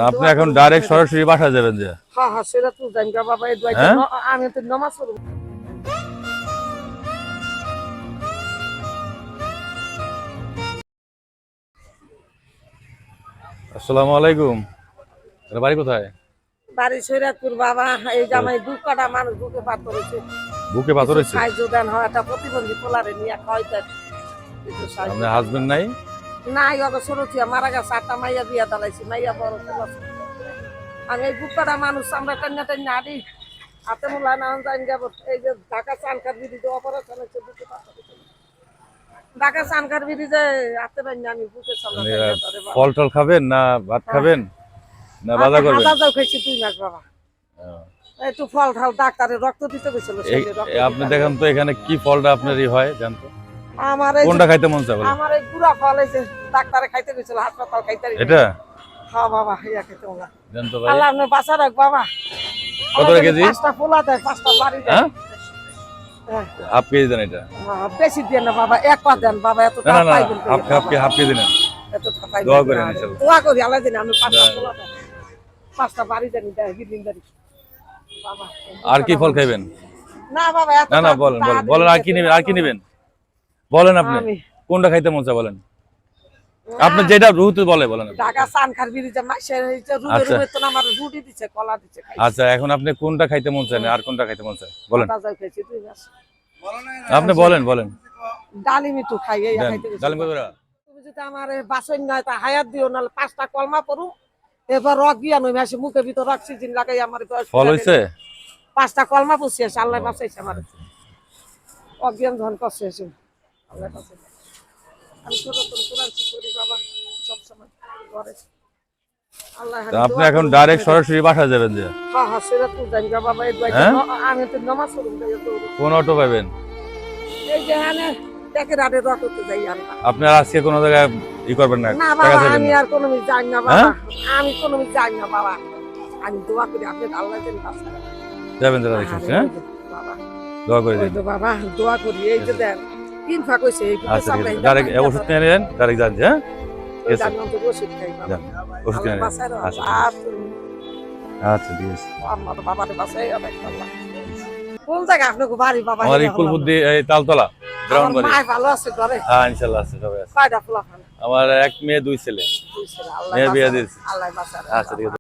আপনি এখন ডাইরেক্ট সরাসরি বাসা যাবেন যে? হ্যাঁ হ্যাঁ সেটা তো জানি বাবা এই দুই আমি তো নামাজ পড়ব। আসসালামু আলাইকুম। বাড়ি কোথায়? বাড়ি সৈরাতপুর বাবা। এই জামাই দু কাটা মানুষ বুকে পাথর হয়েছে। বুকে পাথর হয়েছে? সাহায্য দেন হয় একটা প্রতিবন্ধী পোলারে নিয়ে খাওয়াইতেন। আপনার হাজবেন্ড নাই? নাই অত সরতিয়া মারা গেছে। 8টা মাইয়া বিয়া দালাইছি, মাইয়া বড় পোলা। আমি এই বুক কাটা মানুষ আমরা টান্না টান্না আদি হাতে মোলা না জান যাব। এই যে ঢাকা চানকার বিরুদ্ধে অপারেশন হচ্ছে বুকে পাথর। ঢাকা চানকার বিরুদ্ধে হাতে বান্না আমি বুকে সামনে ফল টল খাবেন না ভাত খাবেন না বাজার করবেন? বাজার খাইছি 2 মাস বাবা। একটু ফল খাও, ডাক্তারে রক্ত দিতে গেছিল। আপনি দেখেন তো এখানে কি ফলটা আপনারই হয় জানতো? আমার কোনটা খাইতে মন চায়? আমার এই গুড়া ফল এই যে ডাক্তারে খাইতে গেছিল, হাসপাতাল খাইতে। এটা? হ্যাঁ বাবা, ইয়া খেতে ওলা। জানতো ভাই? আল্লাহ আপনি বাঁচা রাখ বাবা। কত কেজি? 5টা পোলা দেয়, 5টা বাড়ি দেয়। হ্যাঁ হাফ কেজি দেন। এটা বেশি দেন না বাবা, এক পা দেন বাবা। এত না টাকা না পাইবেন হাফ কেজি নেন। এত টাকা পাইবেন। দোয়া করেন ইনশাআল্লাহ। দোয়া করি আল্লাহ জানে আমি 5টা পোলা দেন, 5টা বাড়ি দেন বিল্ডিং বাড়ি বাবা। আর কি ফল খাইবেন? না বাবা এত না না বলেন বলেন বলেন আর কি নেবেন? আর কি নেবেন বলেন? আপনি কোনটা খাইতে মন চায় বলেন? আপনি যেটা রুহুতে বলে বলেন। ঢাকা চানখার বিরিজে মাইসে হইছে রুবে রুবে তো আমার রুটি দিছে, কলা দিছে। আচ্ছা এখন আপনি কোনটা খাইতে মন চায় আর কোনটা খাইতে মন চায় বলেন? বাজার খাইছি 2 মাস। আপনি বলেন বলেন। ডালিম একটু খাই, এই খাইতে গেছি। ডালিম কইরা তুমি যদি আমারে বাসন নয় তা হায়াত দিও, নাহলে 5টা কলমা পড়ু। এবার রক গিয়া নই মাসে মুখের ভিতর অক্সিজেন লাগাই আমার ফল হইছে। 5টা কলমা পড়ছি, আল্লাহ বাঁচাইছে আমার। অজ্ঞান ধন করছে এসে আল্লাহ বাঁচাইছে। আমি সনাতন কোরআন করি বাবা সব সময় ঘরে। আল্লাহ আপনি এখন ডাইরেক্ট সরাসরি বাসা যাবেন যে? হ্যাঁ হ্যাঁ সেটা তো জানি বাবা। এই দুই আমি তো নামাজ পড়ব। কোন অটো পাবেন? এই যে হানে দেখে রাতে রকতে যাই আমরা। আপনি আজকে কোন জায়গায় ই করবেন না? না বাবা আমি আর কোনো মিস যাই না বাবা। আমি কোনো মিস যাই না বাবা। আমি দোয়া করি আপনি আল্লাহ যেন বাঁচায় যাবেন দাদা দেখুন। হ্যাঁ বাবা দোয়া করে দিন। ওই তো বাবা দোয়া করি। এই যে দেন তিন ফাঁক হইছে এই আচ্ছা ডাইরেক্ট ওষুধ নিয়ে নেন, ডাইরেক্ট যান। হ্যাঁ ওই জানলাম তো ওষুধ খাই বাবা। ওষুধ নিয়ে নেন। আচ্ছা আচ্ছা ঠিক আছে। আমার বাবারে বাঁচাই অনেক আল্লাহ। কোন জায়গা আপনাকে বাড়ি বাবা? আমার ইকুল বুদ্ধি এই তালতলা গ্রাউন্ড বাড়ি। মা ভালো আছে ঘরে? হ্যাঁ ইনশাআল্লাহ আছে, সবাই আছে। কয়টা পোলা? আমার 1 মেয়ে 2 ছেলে। দুই ছেলে। আল্লাহ মেয়ে বিয়ে দিয়েছে। আল্লাহ বাঁচায়। আচ্ছা ঠিক আছে।